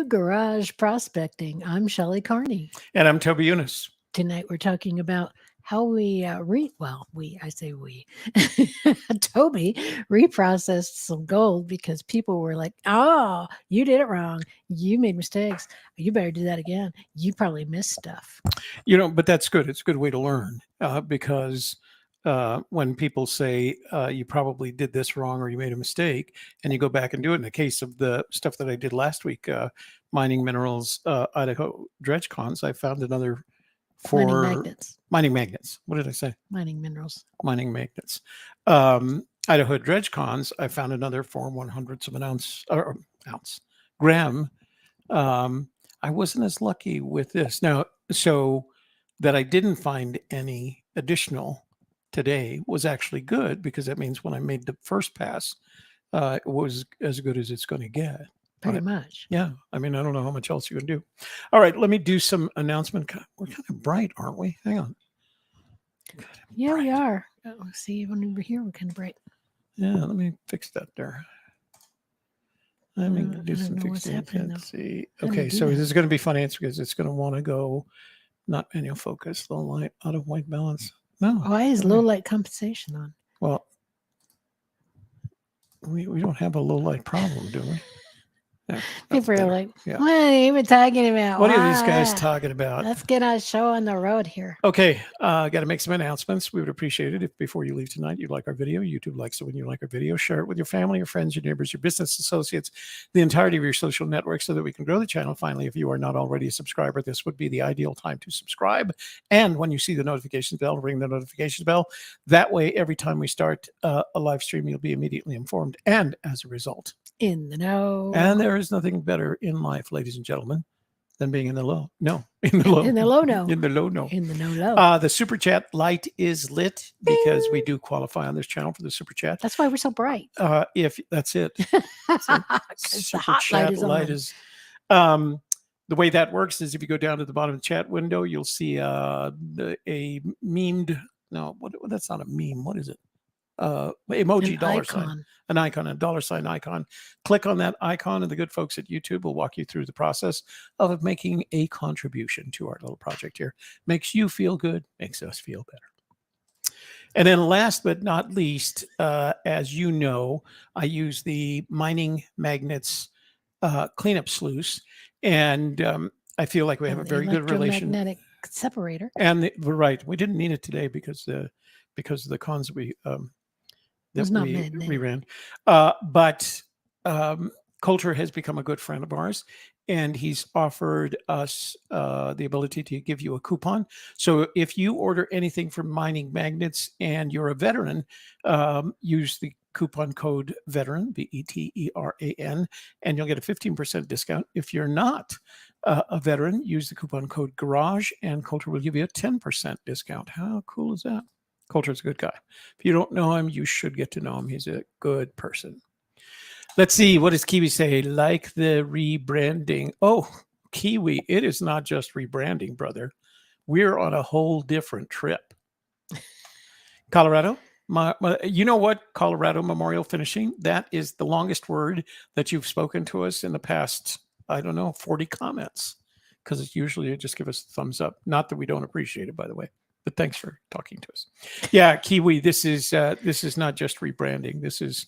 to Garage Prospecting. I'm Shelley Carney. And I'm Toby Eunice. Tonight we're talking about how we Toby reprocessed some gold because people were like, oh, you did it wrong. You made mistakes. You better do that again. You probably missed stuff. But that's good. It's a good way to learn because when people say you probably did this wrong or you made a mistake and you go back and do it, in the case of the stuff that I did last week, mining minerals, Idaho dredge cons, I found another mining magnets. What did I say? Mining minerals. Mining magnets. Idaho dredge cons, I found another 4 1/100ths of an gram. I wasn't as lucky with this. Now, so that I didn't find any additional today was actually good because that means when I made the first pass, it was as good as it's going to get. Pretty much. Yeah. I mean, I don't know how much else you can do. All right. Let me do some announcement. We're kind of bright, aren't we? Hang on. Yeah, we are. Oh, see, when we're here, we're kind of bright. Yeah. Let me fix that there. Let me do some fixing. Let's see. Okay. So this is going to be fun answer because it's going to want to go not manual focus, low light, out of white balance. No. Why is low light compensation on? Well, we don't have a low light problem, do we? Yeah, people are like, what are you even talking about? What are these guys talking about? Let's get our show on the road here. Okay, got to make some announcements. We would appreciate it if before you leave tonight, you like our video. YouTube likes it when you like our video. Share it with your family, your friends, your neighbors, your business associates, the entirety of your social network so that we can grow the channel. Finally, if you are not already a subscriber, this would be the ideal time to subscribe. And when you see the notification bell, ring the notification bell. That way, every time we start a live stream, you'll be immediately informed. And as a result, in the know. And there is nothing better in life, ladies and gentlemen, than being in the low. No, in the low. In the low no. In the low no. In the no low. The super chat light is lit because we do qualify on this channel for the super chat. That's why we're so bright. If that's it. So, the hot light is on. The way that works is if you go down to the bottom of the chat window, you'll see a memed. No, that's not a meme. What is it? Emoji dollar sign, an icon, a dollar sign icon. Click on that icon and the good folks at YouTube will walk you through the process of making a contribution to our little project here. Makes you feel good, makes us feel better. And then last but not least, as you know, I use the mining magnets cleanup sluice, and I feel like we have a very good relation. Magnetic separator. And we're right. We didn't need it today because of the cons we ran. But Coulter has become a good friend of ours, and he's offered us the ability to give you a coupon. So if you order anything from Mining Magnets and you're a veteran, use the coupon code VETERAN, VETERAN, and you'll get a 15% discount. If you're not a veteran, use the coupon code GARAGE, and Coulter will give you a 10% discount. How cool is that? Coulter's a good guy. If you don't know him, you should get to know him. He's a good person. Let's see. What does Kiwi say? Like the rebranding. Oh, Kiwi, it is not just rebranding, brother. We're on a whole different trip. Colorado. You know what? Colorado Memorial Finishing. That is the longest word that you've spoken to us in the past, 40 comments. Because it's usually just give us a thumbs up. Not that we don't appreciate it, by the way. But thanks for talking to us. Yeah, Kiwi, this is not just rebranding. This is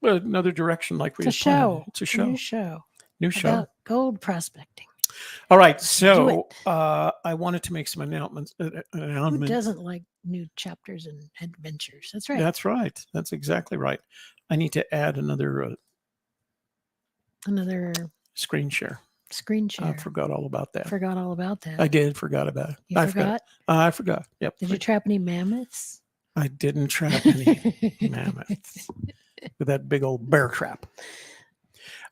another direction like we It's a show. It's a show. New show. About gold prospecting. All right. So I wanted to make some announcements. Who doesn't like new chapters and adventures? That's right. That's right. That's exactly right. I need to add another screen share. I forgot all about that. I did forgot about it. You forgot? I forgot. Yep. Did you trap any mammoths? I didn't trap any mammoths with that big old bear trap.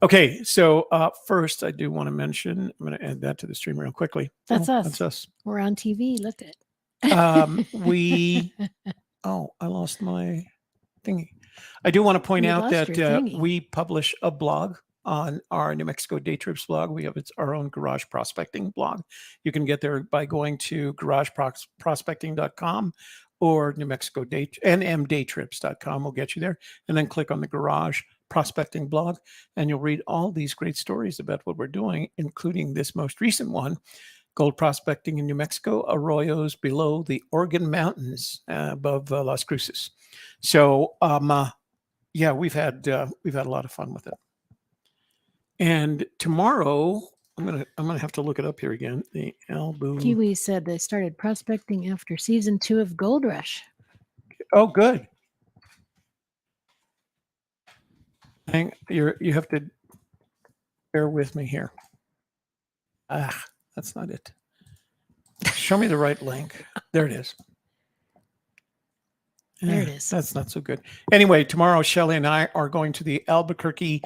Okay, so first I do want to mention, I'm going to add that to the stream real quickly. That's us. That's us. We're on TV. Look at I lost my thingy. I do want to point out that we publish a blog on our New Mexico Day Trips blog. We have our own garage prospecting blog. You can get there by going to garageprospecting.com or New Mexico nmdaytrips.com will get you there. And then click on the garage prospecting blog, and you'll read all these great stories about what we're doing, including this most recent one, gold prospecting in New Mexico, arroyos below the Organ Mountains, above Las Cruces. So, yeah, we've had a lot of fun with it. And tomorrow, I'm gonna have to look it up here again. The Albu. Kiwi said they started prospecting after season 2 of Gold Rush. Oh, good. You have to bear with me here. That's not it. Show me the right link. There it is. There it is. That's not so good. Anyway, tomorrow, Shelley and I are going to the Albuquerque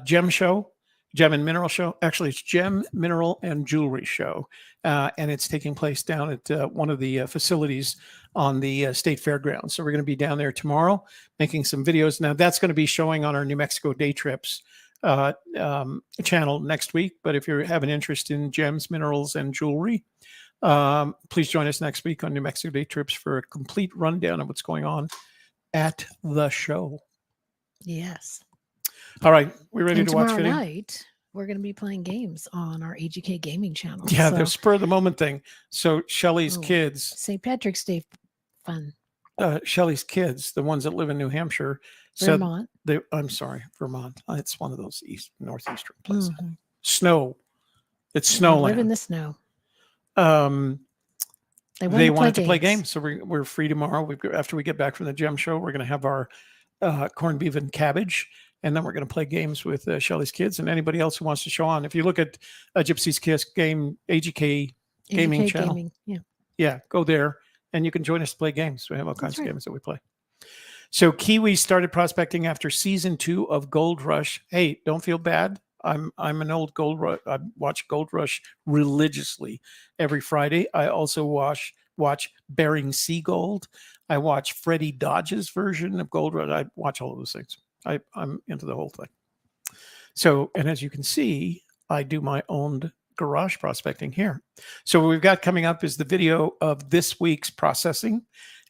Gem Show, Gem and Mineral Show. Actually, it's Gem, Mineral, and Jewelry Show. And it's taking place down at one of the facilities on the state fairgrounds. So we're going to be down there tomorrow making some videos. Now, that's going to be showing on our New Mexico Day Trips channel next week. But if you have an interest in gems, minerals, and jewelry, please join us next week on New Mexico Day Trips for a complete rundown of what's going on at the show. Yes. All right, we ready And to watch tomorrow video? night, we're going to be playing games on our AGK gaming channel. Yeah, So, the spur of the moment thing. So Shelley's kids, St. Patrick's Day fun. Shelley's kids, the ones that live in New Hampshire, said Vermont. I'm sorry, Vermont. It's one of those northeastern places. Mhm. Snow. It's They live in snowland. the snow. They wanted to play games, so we're free tomorrow. After we get back from the Gem Show, we're going to have our corned beef and cabbage, and then we're going to play games with Shelley's kids and anybody else who wants to show on. If you look at Gypsy's Kiss game AGK gaming channel, yeah, go there and you can join us to play games. We have all kinds of games that we play. So Kiwi started prospecting after season 2 of Gold Rush. Hey, don't feel bad. I'm an old Gold Rush. I watch Gold Rush religiously every Friday. I also watch Bering Sea Gold. I watch Freddie Dodge's version of Gold Rush. I watch all of those things. I'm into the whole thing. So, and as you can see, I do my own garage prospecting here. So what we've got coming up is the video of this week's processing.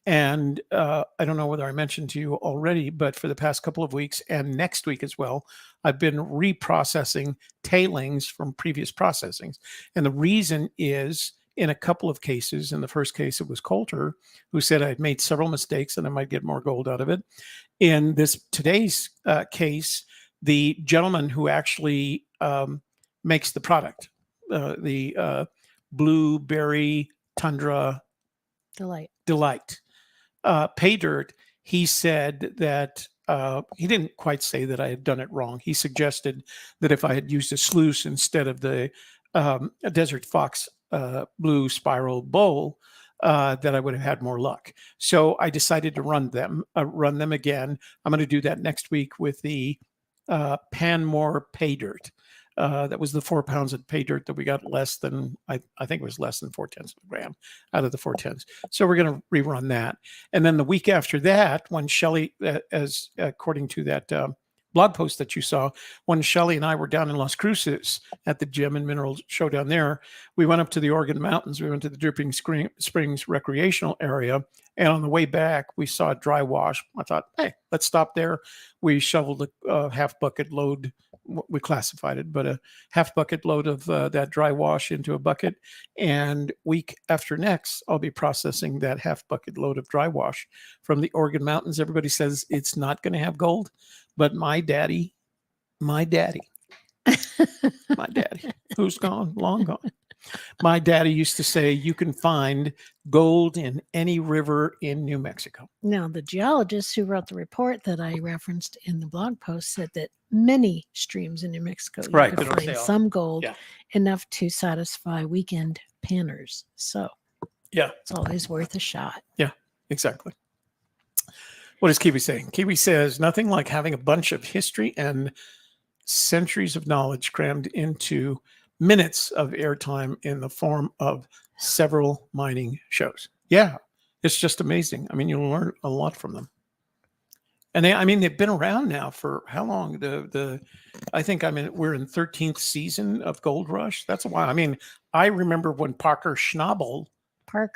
And I don't know whether I mentioned to you already, but for the past couple of weeks and next week as well, I've been reprocessing tailings from previous processings. And the reason is, in a couple of cases, in the first case, it was Coulter, who said I had made several mistakes and I might get more gold out of it. In today's case, the gentleman who actually makes the product, the blueberry Tundra Delight. Paydirt, he said that he didn't quite say that I had done it wrong. He suggested that if I had used a sluice instead of the Desert Fox blue spiral bowl, that I would have had more luck. So I decided to run them again. I'm going to do that next week with the Panmore Paydirt. That was the 4 pounds of Paydirt that we got less than, I think it was less than 0.4 of a gram out of the 0.4. So we're going to rerun that. And then the week after that, when Shelley, as according to that blog post that you saw, when Shelley and I were down in Las Cruces at the Gem and Mineral Show down there, we went up to the Organ Mountains. We went to the Dripping Springs recreational area. And on the way back, we saw a dry wash. I thought, hey, let's stop there. We shoveled a half bucket load. We classified it, but a half bucket load of that dry wash into a bucket. And week after next, I'll be processing that half bucket load of dry wash from the Organ Mountains. Everybody says it's not going to have gold, but my daddy, who's gone, long gone. My daddy used to say, you can find gold in any river in New Mexico. Now, the geologist who wrote the report that I referenced in the blog post said that many streams in New Mexico you could find some gold enough to satisfy weekend panners. So yeah, it's always worth a shot. Yeah, exactly. What does Kiwi say? Kiwi says, nothing like having a bunch of history and centuries of knowledge crammed into minutes of airtime in the form of several mining shows. Yeah, it's just amazing. I mean, you'll learn a lot from them. And they've been around now for how long? I think we're in 13th season of Gold Rush. That's a while. I mean, I remember when Parker Schnabel and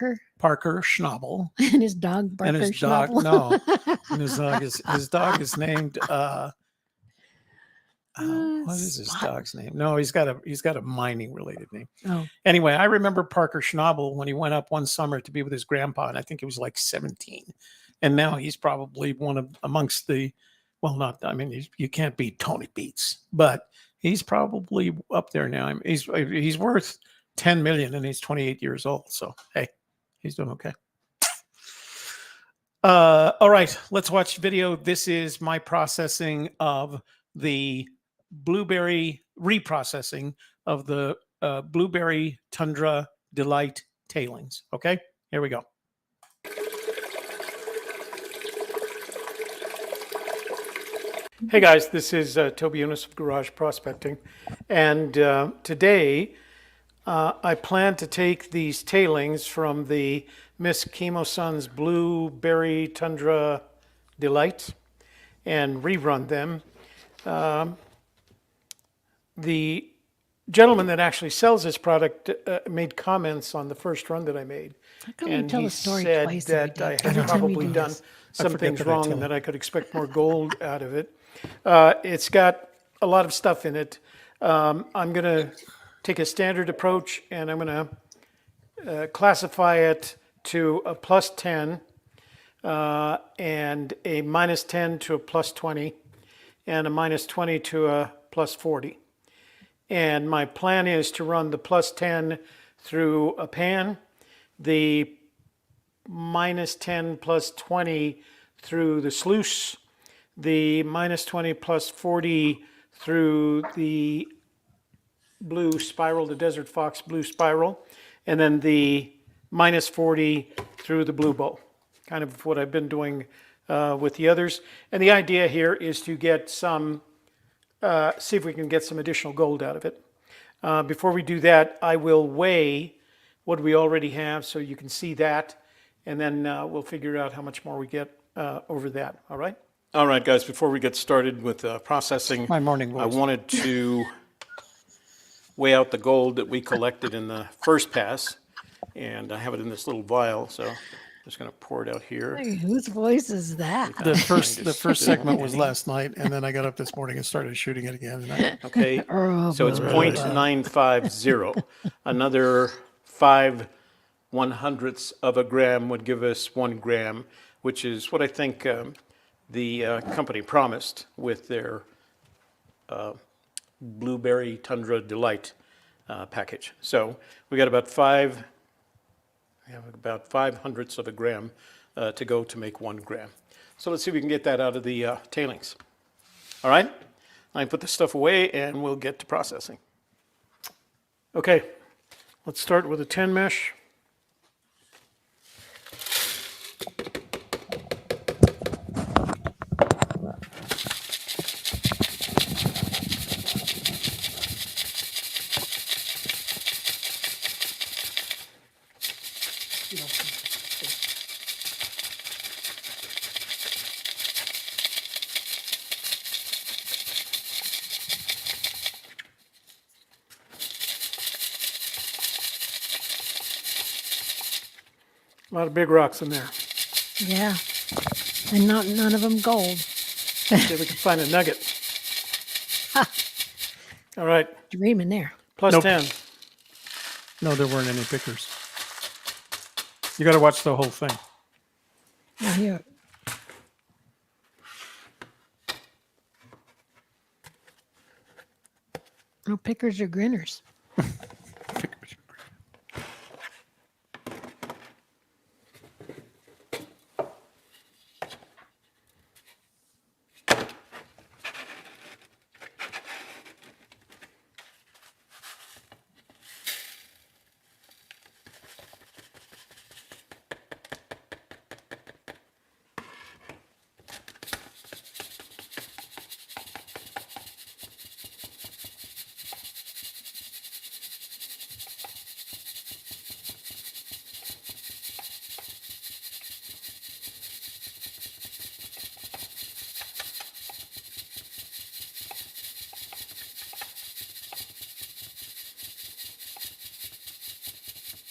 his dog Parker Schnabel. No, and his dog is named What is his dog's name? No, he's got a mining related name. Oh, Anyway, I remember Parker Schnabel when he went up one summer to be with his grandpa, and I think he was like 17. And now he's probably amongst the, well, not, I mean, you can't beat Tony Beats, but he's probably up there now. I mean, he's worth 10 million and he's 28 years old. So, hey, he's doing okay. All right, let's watch video. This is my processing of the reprocessing of the Blueberry Tundra Delight tailings. Okay, here we go. Hey guys, this is Toby Eunice of Garage Prospecting, and today I plan to take these tailings from the Miss Kimoson's Blueberry Tundra Delight and rerun them. The gentleman that actually sells this product made comments on the first run that I made. how come you tell the story said twice that I had probably done some things wrong and that I could expect more gold out of it. It's got a lot of stuff in it. I'm going to take a standard approach and I'm going to classify it to a plus 10 and a minus 10 to a plus 20 and a minus 20 to a plus 40. And my plan is to run the plus 10 through a pan, the minus 10 plus 20 through the sluice, the minus 20 plus 40 through the blue spiral, the Desert Fox blue spiral, and then the minus 40 through the blue bowl. Kind of what I've been doing with the others. And the idea here is to get some, see if we can get some additional gold out of it. Before we do that, I will weigh what we already have so you can see that, and then we'll figure out how much more we get over that, all right? All right, guys, before we get started with processing, My morning voice. I wanted to weigh out the gold that we collected in the first pass, and I have it in this little vial, so I'm just going to pour it out here. hey, whose voice is that? The first segment was last night, and then I got up this morning and started shooting it again. And Okay, Oh, so it's boy. 0.950. Another 5/100ths of a gram would give us 1 gram, which is what I think the company promised with their Blueberry Tundra Delight package. So we got about 5/100ths of a gram to go to make 1 gram. So let's see if we can get that out of the tailings. All right, I can put this stuff away and we'll get to processing. okay, let's start with a 10 mesh. A lot of big rocks in there. Yeah, and none of them gold. See if we can find a nugget. All right, Dreaming there. plus Nope. 10. No, there weren't any pickers. You got to watch the whole thing. Oh, here. No pickers or grinners. Pickers.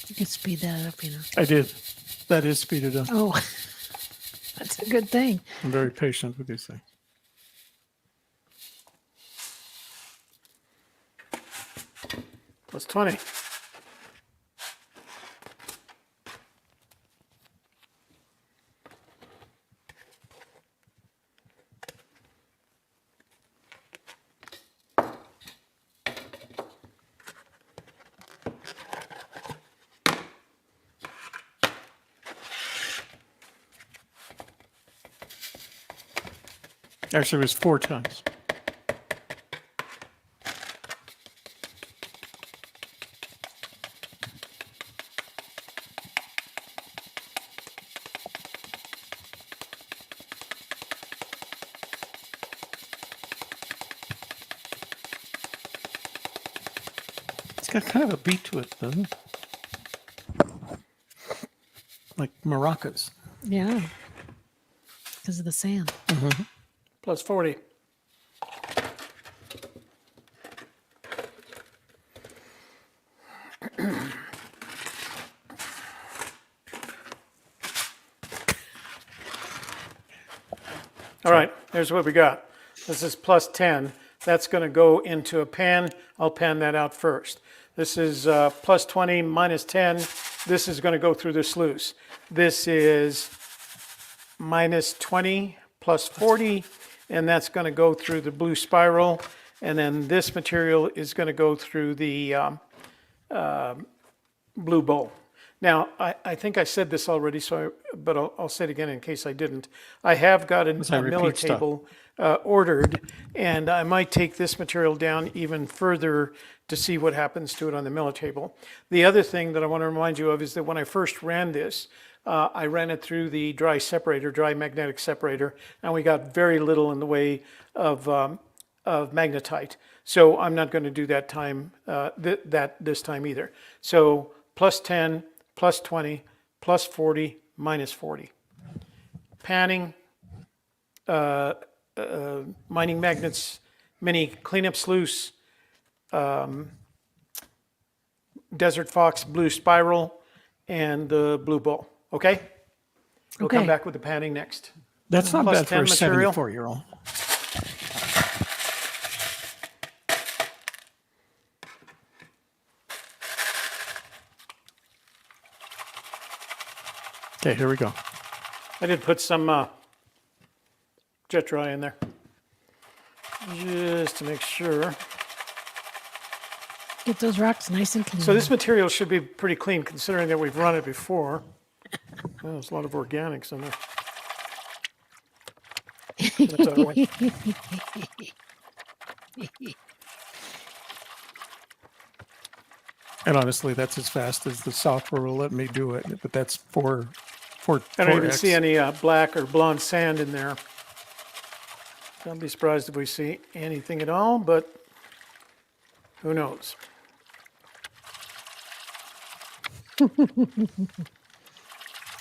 You can speed that up, you know. I did. That is speeded up. Oh, that's a good thing. I'm very patient with these things. Plus 20. Actually, it was 4 tons. It's got kind of a beat to it, doesn't it? Like maracas. Yeah. Because of the sand. Plus 40. All right, here's what we got. This is plus 10. That's going to go into a pan. I'll pan that out first. This is plus 20 minus 10. This is going to go through the sluice. This is minus 20 plus 40, and that's going to go through the blue spiral. And then this material is going to go through the blue bowl. Now, I think I said this already, but I'll say it again in case I didn't. I have got a miller table ordered, and I might take this material down even further to see what happens to it on the miller table. The other thing that I want to remind you of is that when I first ran this, I ran it through the dry magnetic separator, and we got very little in the way of magnetite. So I'm not going to do that this time either. So plus 10, plus 20, plus 40, minus 40. Panning, mining magnets, mini cleanup sluice, Desert Fox blue spiral, and the blue bowl. Okay? We'll come back with the panning next. That's not Plus bad for a 10 material. 74-year-old. Okay, here we go. I did put some jet dry in there, just to make sure. Get those rocks nice and clean. So this material should be pretty clean, considering that we've run it before. Well, there's a lot of organics in there. That's out of the way. And honestly, that's as fast as the software will let me do it. But that's for I don't even see any black or blonde sand in there. Don't be surprised if we see anything at all, but who knows?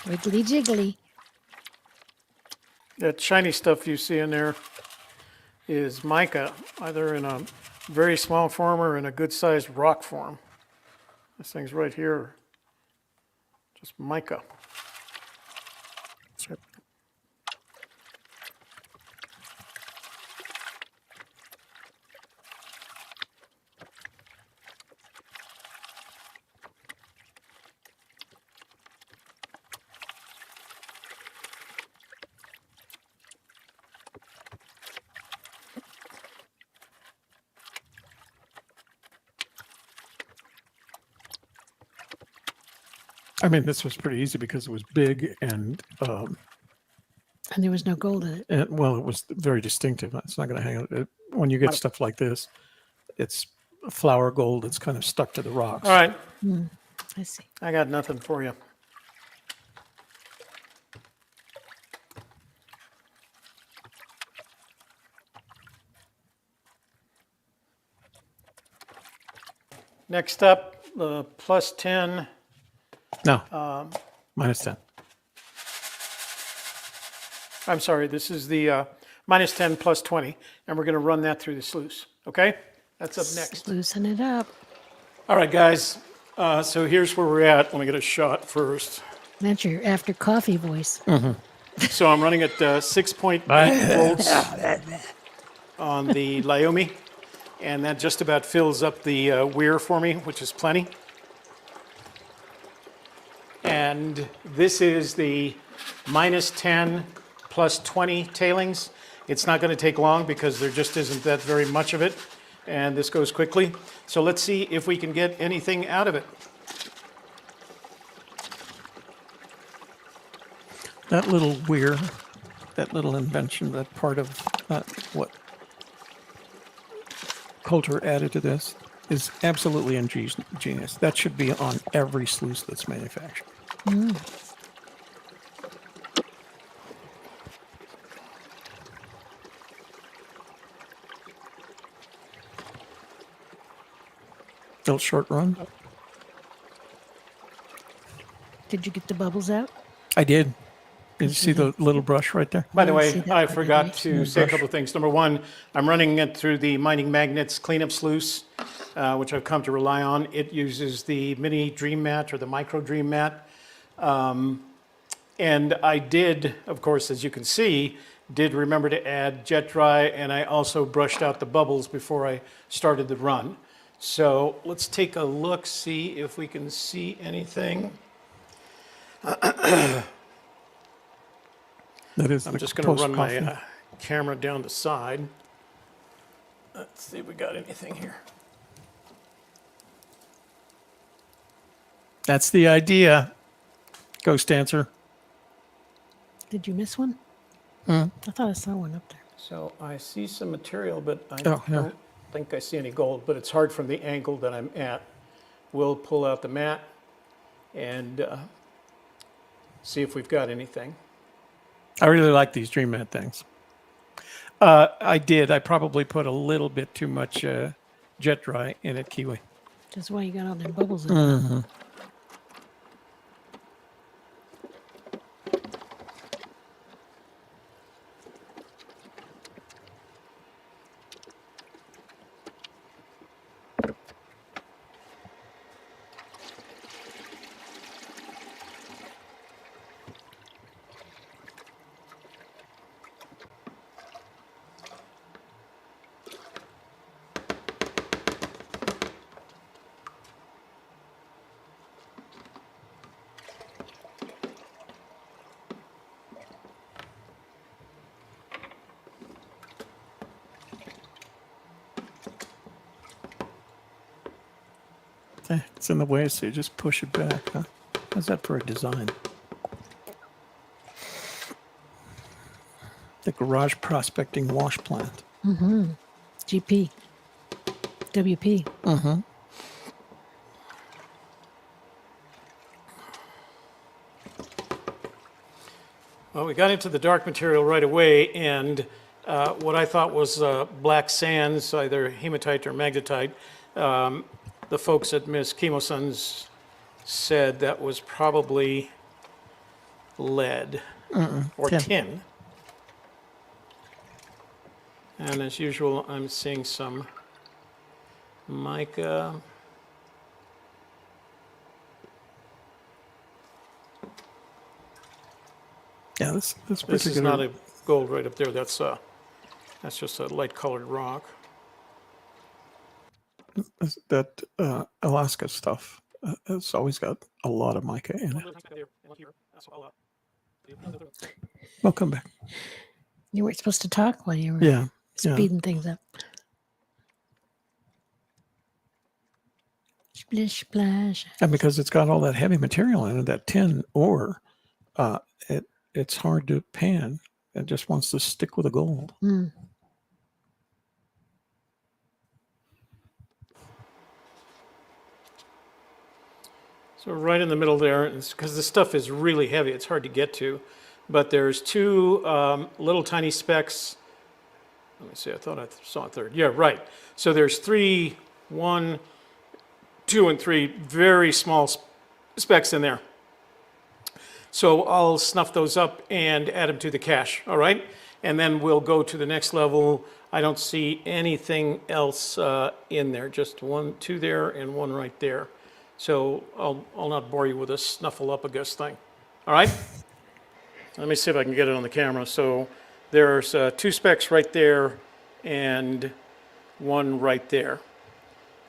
Wiggly jiggly. That shiny stuff you see in there is mica, either in a very small form or in a good-sized rock form. This thing's right here, just mica. I mean, this was pretty easy because it was big and And there was no gold in it. well, it was very distinctive. It's not going to hang out. When you get stuff like this, it's flour gold. It's kind of stuck to the rocks. All right, I see. I got nothing for you. Next up, the plus 10. No, minus 10. I'm sorry, this is the minus 10 plus 20, and we're going to run that through the sluice, okay? That's up next. Loosen it up. All right, guys, so here's where we're at. Let me get a shot first. That's your after coffee voice. So I'm running at 6.8 volts on the Lyomi, And that just about fills up the weir for me, which is plenty. And this is the -10 +20 tailings. It's not going to take long because there just isn't that very much of it. And this goes quickly. So let's see if we can get anything out of it. That little weir, that little invention, that part of what Coulter added to this is absolutely ingenious. That should be on every sluice that's manufactured. Mm. Little short run. Did you get the bubbles out? I did. Did you see the little brush right there? By the way, I forgot to say a couple of things. Number one, I'm running it through the Mining Magnets cleanup sluice, which I've come to rely on. It uses the mini Dream Mat or the micro Dream Mat. And I did, of course, as you can see, did remember to add jet dry, and I also brushed out the bubbles before I started the run. So let's take a look, see if we can see anything. I'm just going to run my camera down the side. Let's see if we got anything here. That's the idea. Ghost Dancer. Did you miss one? I thought I saw one up there. So I see some material, but I don't think I see any gold, but it's hard from the angle that I'm at. We'll pull out the mat and see if we've got anything. I really like these Dream Mat things. I did. I probably put a little bit too much jet dry in it, Kiwi. That's why you got all them bubbles in it. It's in the way, so you just push it back, huh? How's that for a design? The garage prospecting wash plant. GP. WP. Well, we got into the dark material right away, and what I thought was black sands, either hematite or magnetite, the folks at Ms. Kimoson's said that was probably lead or tin. And as usual, I'm seeing some mica. Yeah, this is not a gold right up there. That's just a light colored rock. That Alaska stuff, it's always got a lot of mica in it. Well, come back. You weren't supposed to talk while you were speeding things up. Splish, splash. And because it's got all that heavy material in it, that tin ore, it's hard to pan. It just wants to stick with the gold. So right in the middle there, because this stuff is really heavy, it's hard to get to. But there's two little tiny specks. Let me see, I thought I saw a third. Yeah, right. So there's 3, 1, 2, and 3 very small specks in there. So I'll snuff those up and add them to the cache, all right? And then we'll go to the next level. I don't see anything else in there, just 1, 2 there, and 1 right there. So I'll not bore you with a snuffleupagus thing. All right? Let me see if I can get it on the camera. So there's 2 specks right there and one right there.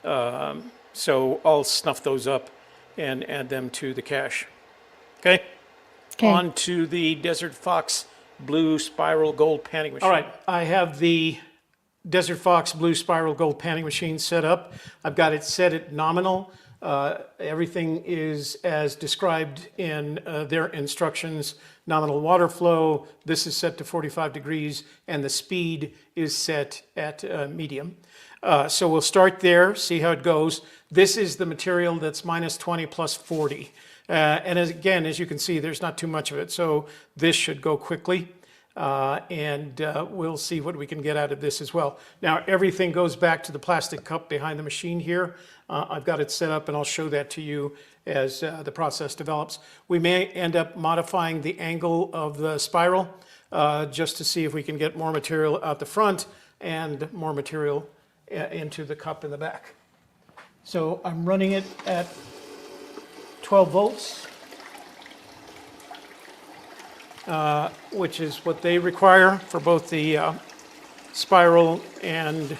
So I'll snuff those up and add them to the cache. Okay? Okay. On to the Desert Fox Blue Spiral Gold Panning Machine. All right, I have the Desert Fox Blue Spiral Gold Panning Machine set up. I've got it set at nominal. Everything is as described in their instructions. Nominal water flow, this is set to 45 degrees, and the speed is set at medium. So we'll start there, see how it goes. This is the material that's minus 20 plus 40. And again, as you can see, there's not too much of it, so this should go quickly. And we'll see what we can get out of this as well. Now, everything goes back to the plastic cup behind the machine here. I've got it set up, and I'll show that to you as the process develops. We may end up modifying the angle of the spiral just to see if we can get more material out the front and more material into the cup in the back. So I'm running it at 12 volts. Which is what they require for both the spiral and,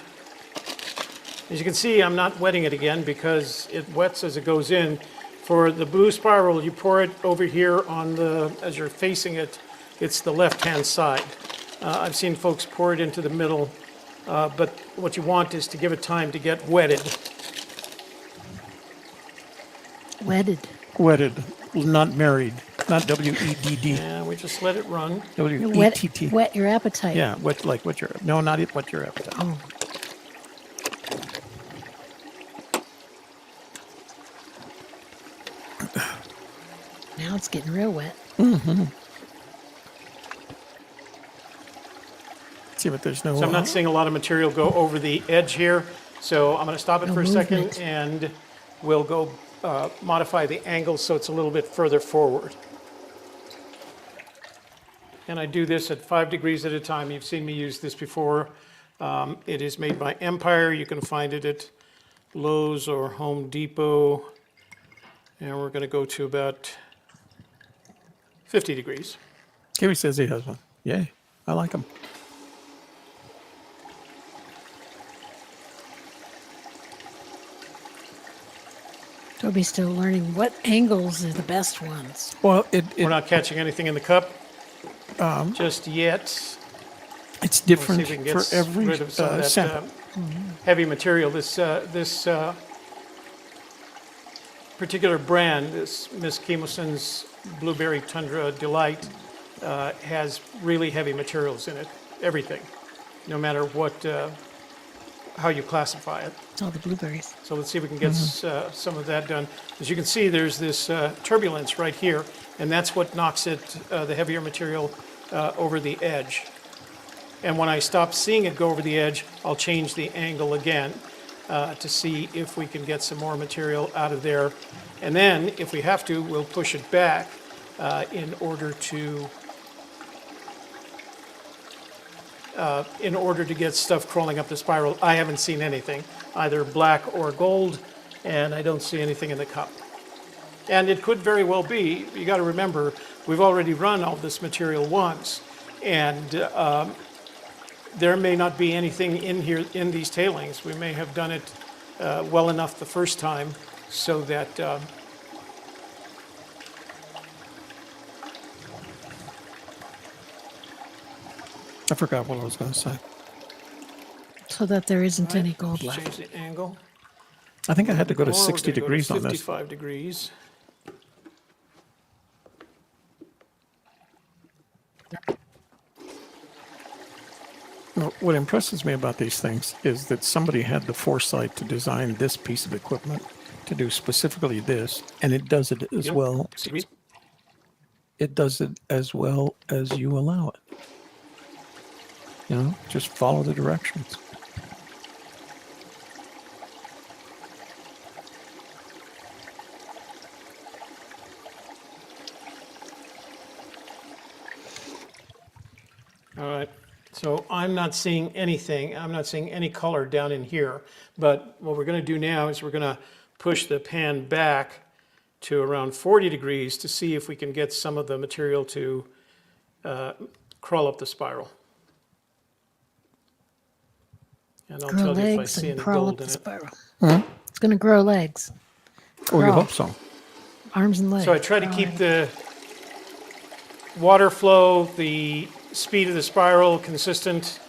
as you can see, I'm not wetting it again because it wets as it goes in. For the blue spiral, you pour it over here on the, as you're facing it, it's the left-hand side. I've seen folks pour it into the middle, but what you want is to give it time to get wetted. Wedded. Wedded, not married, not W-E-D-D. And we just let it run. W-E-T-T. Whet your appetite. Yeah, wet your, no, not it, wet your appetite. Oh. Now it's getting real wet. See, but there's no. So I'm not seeing a lot of material go over the edge here. So I'm going to stop it No for a second movement. and we'll go modify the angle so it's a little bit further forward. And I do this at 5 degrees at a time. You've seen me use this before. It is made by Empire. You can find it at Lowe's or Home Depot. And we're going to go to about 50 degrees. Kiwi says he has one. Yay, I like them. Toby's still learning what angles are the best ones. Well, We're not catching anything in the cup just yet. it's We'll different see if we can get for every rid of some of that sample. heavy material. This particular brand, this Miss Kimoson's Blueberry Tundra Delight, has really heavy materials in it. Everything, no matter what, how you classify it. It's all the blueberries. So let's see if we can get some of that done. As you can see, there's this turbulence right here, and that's what knocks it, the heavier material, over the edge. And when I stop seeing it go over the edge, I'll change the angle again to see if we can get some more material out of there. And then, if we have to, we'll push it back in order to get stuff crawling up the spiral. I haven't seen anything, either black or gold, and I don't see anything in the cup. And it could very well be, you got to remember, we've already run all this material once, and there may not be anything in here, in these tailings. We may have done it well enough the first time so that I forgot what I was going to say. So that there isn't any gold change left. the angle. I think I had to go to Or we're 60 gonna go to degrees on this. 55 degrees. No, what impresses me about these things is that somebody had the foresight to design this piece of equipment to do specifically this, and it does it as Yep. well. See? It does it as well as you allow it. You know, just follow the directions. All right, so I'm not seeing anything. I'm not seeing any color down in here. But what we're going to do now is we're going to push the pan back to around 40 degrees to see if we can get some of the material to crawl up the spiral. And I'll Grow tell you if I legs see and any crawl up gold in the it. spiral. It's going to grow legs. Oh, you Crawl. hope so. Arms and legs. So I try to crawl keep legs. the water flow, the speed of the spiral consistent.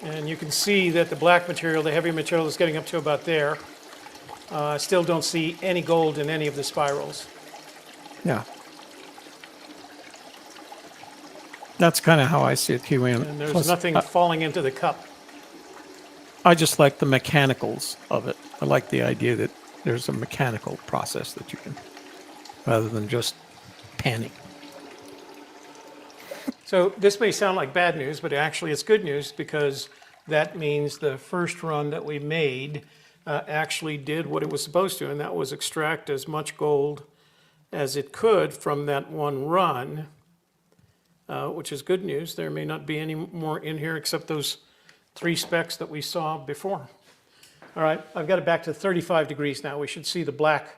And you can see that the black material, the heavy material, is getting up to about there. I still don't see any gold in any of the spirals. Yeah. That's kind of how I see it, Kiwi. And there's Plus, nothing falling into the cup. I just like the mechanicals of it. I like the idea that there's a mechanical process that you can, rather than just panning. So this may sound like bad news, but actually it's good news because that means the first run that we made actually did what it was supposed to, and that was extract as much gold as it could from that one run, which is good news. There may not be any more in here except those 3 specks that we saw before. All right, I've got it back to 35 degrees now. We should see the black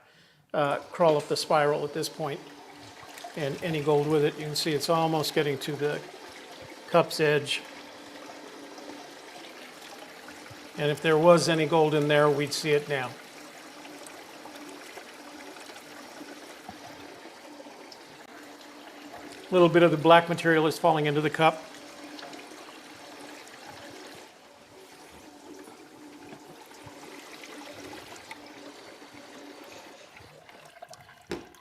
crawl up the spiral at this point. And any gold with it, you can see it's almost getting to the cup's edge. And if there was any gold in there, we'd see it now. A little bit of the black material is falling into the cup.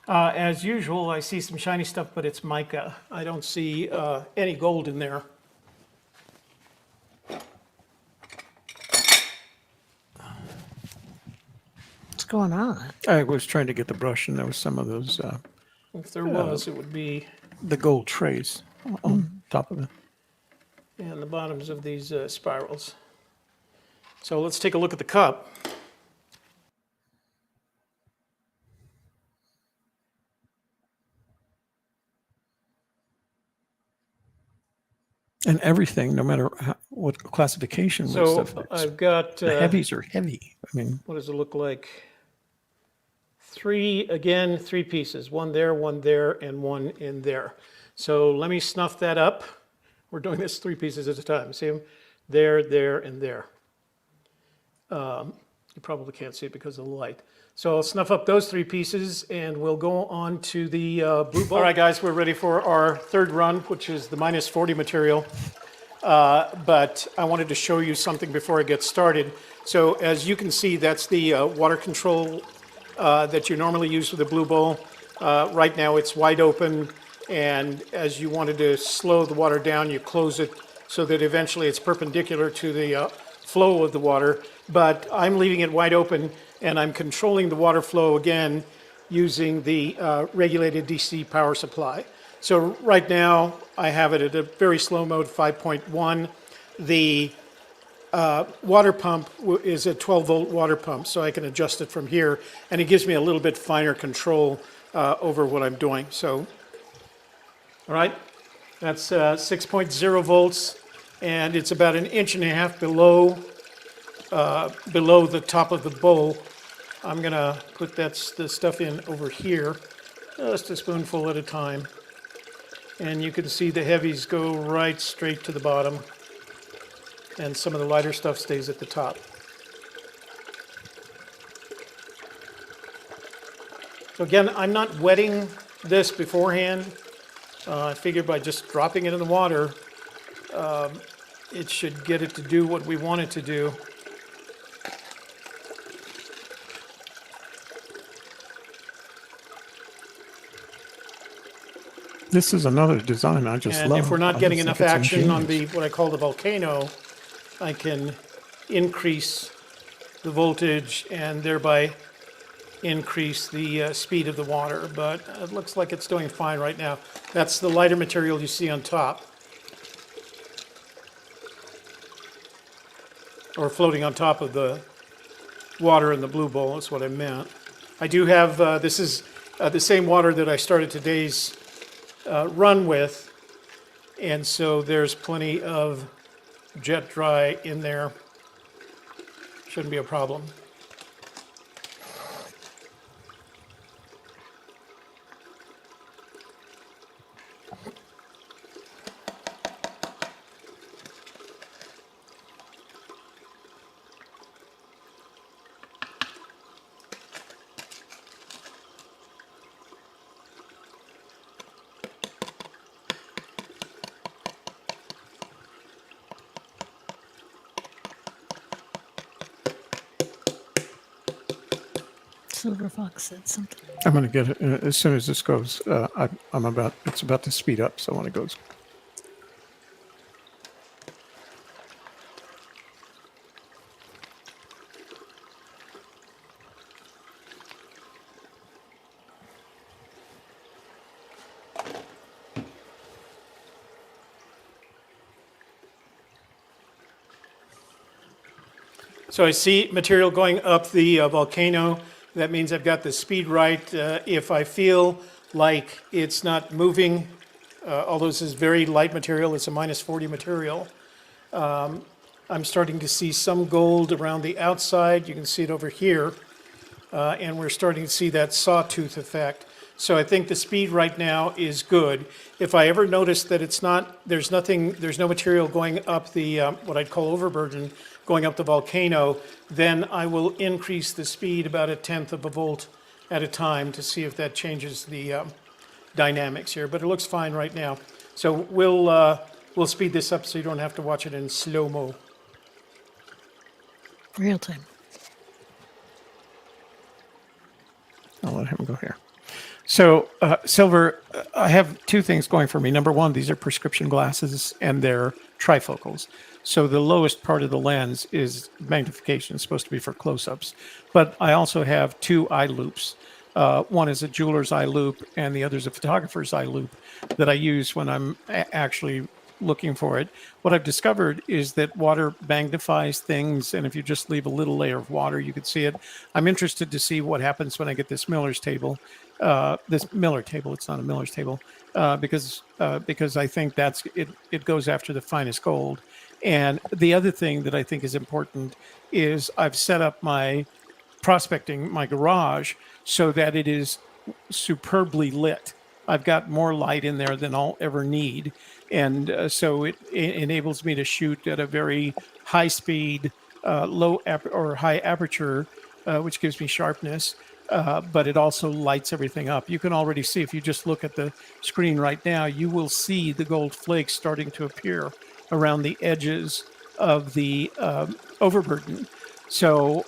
As usual, I see some shiny stuff, but it's mica. I don't see any gold in there. What's going on? I was trying to get the brush, and there was some of those If there was, it would be the gold trays on top of it. in the bottoms of these spirals. So let's take a look at the cup. And everything, no matter what classification. So stuff is. I've got, The heavies are heavy. I mean, what does it look like? 3 pieces, one there, and one in there. So let me snuff that up. We're doing this 3 pieces at a time. See them? There, and there. You probably can't see it because of the light. So I'll snuff up those 3 pieces and we'll go on to the blue ball. All right, guys, we're ready for our 3rd run, which is the minus 40 material. But I wanted to show you something before I get started. So as you can see, that's the water control that you normally use with the blue bowl. Right now it's wide open, and as you wanted to slow the water down, you close it so that eventually it's perpendicular to the flow of the water. But I'm leaving it wide open, and I'm controlling the water flow again using the regulated DC power supply. So right now I have it at a very slow mode, 5.1. The water pump is a 12-volt water pump, so I can adjust it from here, and it gives me a little bit finer control over what I'm doing. So, all right, that's 6.0 volts, and it's about 1.5 inches below the top of the bowl. I'm gonna put the stuff in over here, just a spoonful at a time, and you can see the heavies go right straight to the bottom, and some of the lighter stuff stays at the top. So again, I'm not wetting this beforehand. I figured by just dropping it in the water, it should get it to do what we want it to do. this is another design I just And love. if we're I not just getting think enough it's action on ingenious. what I call the volcano, I can increase the voltage and thereby increase the speed of the water. But it looks like it's doing fine right now. That's the lighter material you see on top, or floating on top of the water in the blue bowl. That's what I meant. I do have, this is the same water that I started today's run with, and so there's plenty of jet dry in there. Shouldn't be a problem. Silver Fox said something. I'm going to get it as soon as this goes. It's about to speed up. So when it goes. So I see material going up the volcano. That means I've got the speed right. If I feel like it's not moving, although this is very light material, it's a minus 40 material, I'm starting to see some gold around the outside. You can see it over here. And we're starting to see that sawtooth effect. So I think the speed right now is good. If I ever notice that it's not, there's no material going up the, what I'd call overburden, going up the volcano, then I will increase the speed about 1/10 of a volt at a time to see if that changes the dynamics here. But it looks fine right now. So we'll speed this up so you don't have to watch it in slow-mo. Real time. I'll let him go here. So silver, I have two things going for me. Number one, these are prescription glasses and they're trifocals. So the lowest part of the lens is magnification. It's supposed to be for close-ups. But I also have two eye loops. One is a jeweler's eye loop and the other is a photographer's eye loop that I use when I'm actually looking for it. What I've discovered is that water magnifies things, and if you just leave a little layer of water, you could see it. I'm interested to see what happens when I get this Miller's table. This Miller table, it's not a Miller's table, because I think that's it. It goes after the finest gold. And the other thing that I think is important is I've set up my prospecting, my garage, so that it is superbly lit. I've got more light in there than I'll ever need. And so it enables me to shoot at a very high speed, high aperture, which gives me sharpness. But it also lights everything up. You can already see, if you just look at the screen right now, you will see the gold flakes starting to appear around the edges of the overburden. So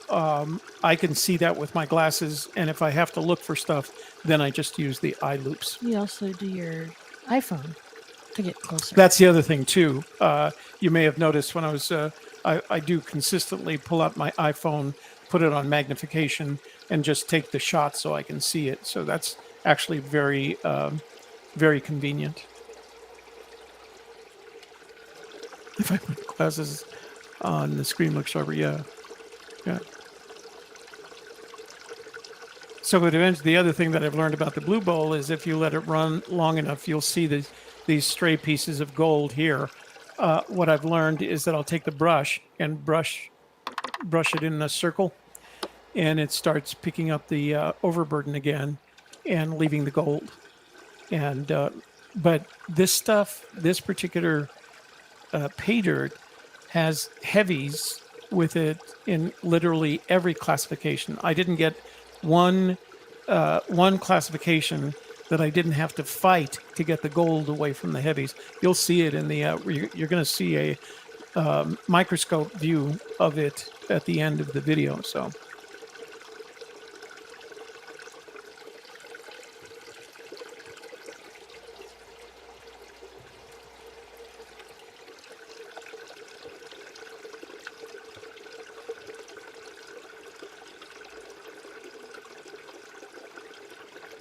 I can see that with my glasses, and if I have to look for stuff, then I just use the eye loops. You also do your iPhone to get closer. That's the other thing too. You may have noticed when I was, I do consistently pull out my iPhone, put it on magnification, and just take the shot so I can see it. So that's actually very, very convenient. If I put glasses on, the screen looks sharper. Yeah. So the other thing that I've learned about the Blue Bowl is if you let it run long enough, you'll see these stray pieces of gold here. What I've learned is that I'll take the brush and brush it in a circle, and it starts picking up the overburden again and leaving the gold. And but this particular Paydirt has heavies with it in literally every classification. I didn't get one classification that I didn't have to fight to get the gold away from the heavies. You'll see it in the you're going to see a microscope view of it at the end of the video. So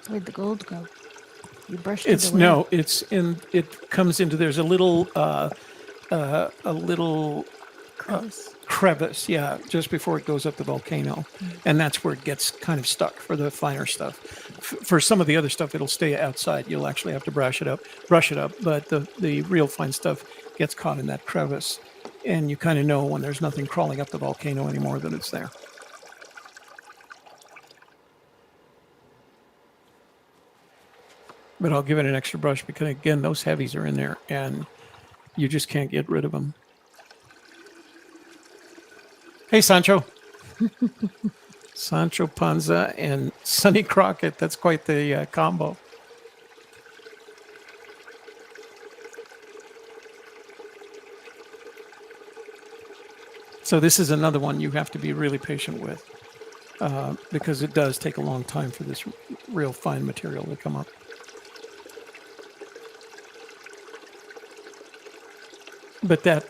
where'd the gold go? You brushed it away? No, it comes into, there's a little crevice, yeah, just before it goes up the volcano. And that's where it gets kind of stuck for the finer stuff. For some of the other stuff, it'll stay outside. You'll actually have to brush it up, but the real fine stuff gets caught in that crevice. And you kind of know when there's nothing crawling up the volcano anymore that it's there. But I'll give it an extra brush because, again, those heavies are in there and you just can't get rid of them. Hey, Sancho. Sancho Panza and Sonny Crockett. That's quite the combo. So this is another one you have to be really patient with. because it does take a long time for this real fine material to come up. But that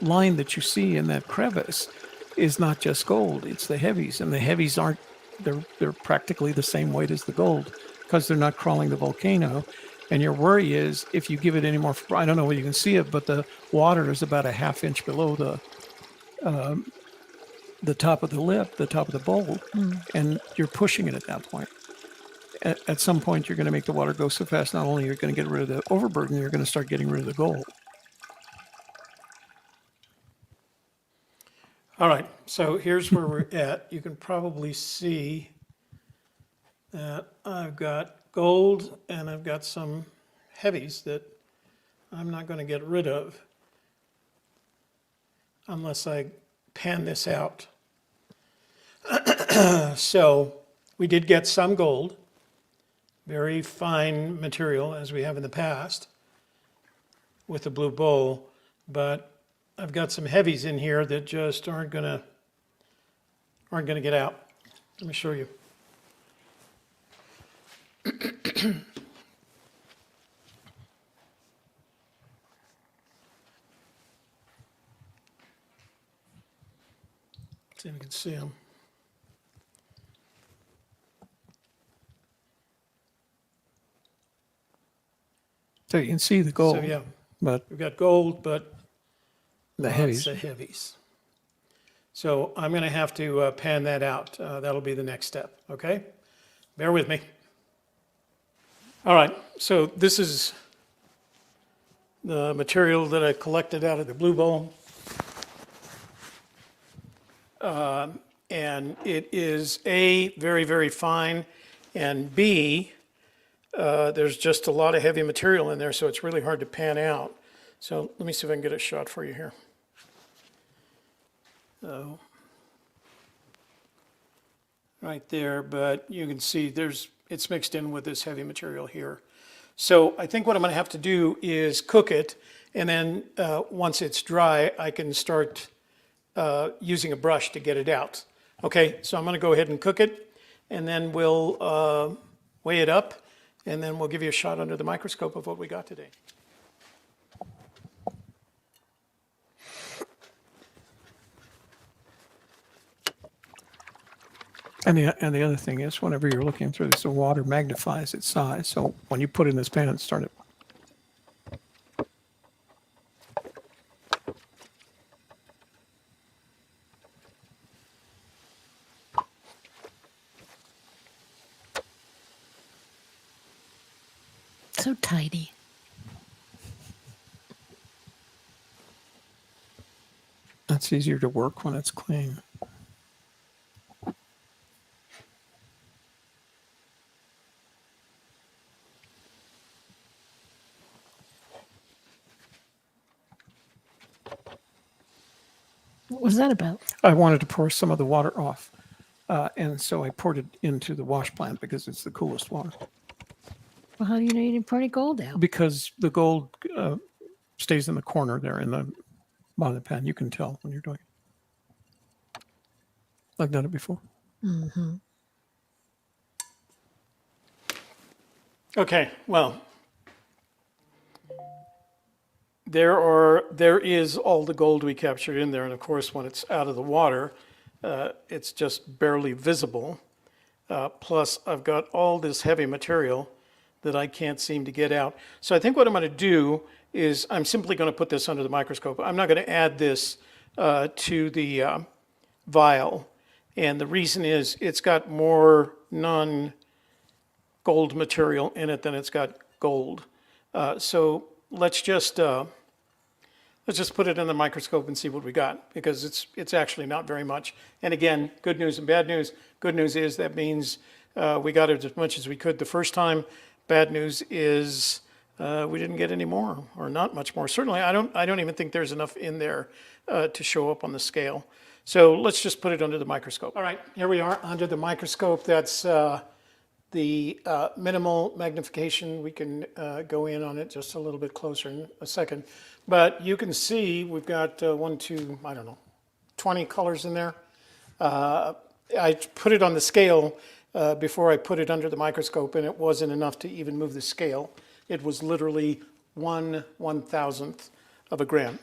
line that you see in that crevice is not just gold, it's the heavies, and the heavies aren't, they're practically the same weight as the gold because they're not crawling the volcano. And your worry is if you give it any more, I don't know whether you can see it, but the water is about a ½ inch below the top of the lip, the top of the bowl, and you're pushing it at that point. At some point, you're going to make the water go so fast, not only you're going to get rid of the overburden, you're going to start getting rid of the gold. All right, so here's where we're at. You can probably see that I've got gold and I've got some heavies that I'm not going to get rid of unless I pan this out. So we did get some gold, very fine material as we have in the past with the blue bowl, but I've got some heavies in here that just aren't gonna get out. Let me show you. See if you can see them. So you can see the gold, So yeah, but we've got gold, but the lots heavies. of heavies. So I'm going to have to pan that out. That'll be the next step, okay? Bear with me. All right, so this is the material that I collected out of the blue bowl. And it is A, very, very fine, and B, there's just a lot of heavy material in there, so it's really hard to pan out. So let me see if I can get a shot for you here. So, right there, but you can see it's mixed in with this heavy material here. So I think what I'm going to have to do is cook it, and then once it's dry, I can start using a brush to get it out. Okay, so I'm going to go ahead and cook it, and then we'll weigh it up, and then we'll give you a shot under the microscope of what we got today. And the other thing is, whenever you're looking through this, the water magnifies its size. So when you put it in this pan and start it. So tidy. That's easier to work when it's clean. What was that about? I wanted to pour some of the water off. And so I poured it into the wash plant because it's the coolest water. Well, how do you know you didn't pour any gold out? Because the gold stays in the corner there in the bottom of the pan. You can tell when you're doing it. I've done it before. Mm-hmm. Okay, well, there is all the gold we captured in there, and of course, when it's out of the water, it's just barely visible. Plus, I've got all this heavy material that I can't seem to get out. So I think what I'm going to do is I'm simply going to put this under the microscope. I'm not going to add this to the vial, and the reason is it's got more non-gold material in it than it's got gold. So let's just put it in the microscope and see what we got, because it's actually not very much. And again, good news and bad news. Good news is that means we got it as much as we could the first time. Bad news is we didn't get any more, or not much more. Certainly, I don't even think there's enough in there to show up on the scale. So let's just put it under the microscope. All right, here we are under the microscope. That's the minimal magnification. We can go in on it just a little bit closer in a second. But you can see we've got 20 colors in there. I put it on the scale before I put it under the microscope, and it wasn't enough to even move the scale. It was literally 1/1000th of a gram.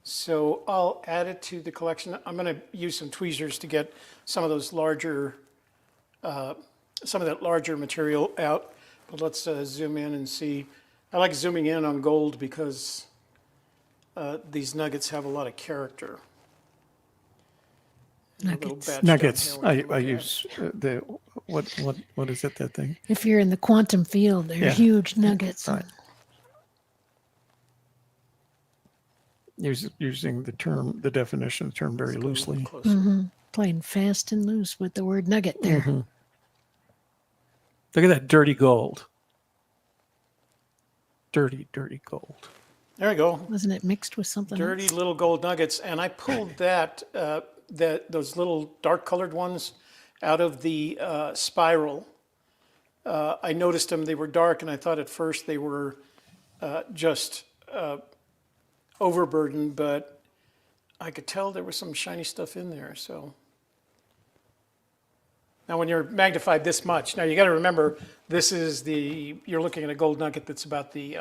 So I'll add it to the collection. I'm going to use some tweezers to get some of those larger, some of that larger material out. But let's zoom in and see. I like zooming in on gold because these nuggets have a lot of character. Nuggets. I use the what is it, that thing? If you're in the quantum field, they're huge nuggets. Right. Using the definition of the term very loosely. Playing fast and loose with the word nugget there. Look at that dirty gold. Dirty gold. There we go. Wasn't it mixed with something Dirty else? little gold nuggets. And I pulled those little dark colored ones out of the spiral. I noticed them, they were dark, and I thought at first they were just overburdened, but I could tell there was some shiny stuff in there. So now when you're magnified this much, now you got to remember this is you're looking at a gold nugget that's about the